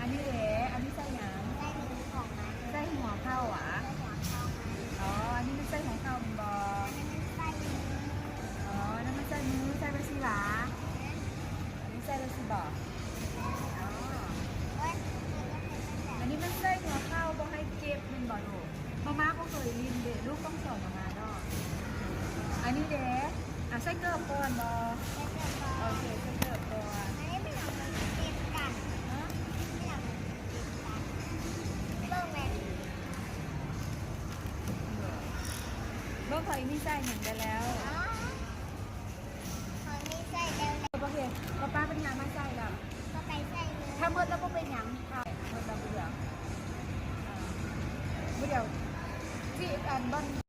นนี้เด้อันนี้ไส้หยังไส้หมูของมันไส้หัวเข้าหวะไส้หัวเข้ามันอ๋ออันนี้มันไส้หัวเข้ามันบออันนี้มันไส้หมูอ๋อนั่นมันไส้มือไส้ไปสิหวะอันนี้ไส้ไปสิบอกอ๋อ เว้ยมันก็เป็นตั้งแต่อันนี้มันไส้หัวเข้าบอกให้เก็บมันบอกลูกมาม่าก็เคยลินเด้ลูกต้องสอนมาม่าดอกอันนี้เด้ไส้เกิบก่อนบอไส้เกิดก่อโอน เคไส้เกิบก่อน อันนี้ไม่อยากมันเก็บกันไม่อยากมันเก็บกันเบิ่งแม่ เบิ้งเคยมีไส้หนึ่งไปแล้ว อ๋อคนนี้ใส่เร็ว โอเคป้าเป็นงานมาไส้แล้ว ๆก็ไปใส่เลย ถ้ามืดแล้วก็เป็นหยังค่ะมืดแล้วเบื่อที่อันบ้าน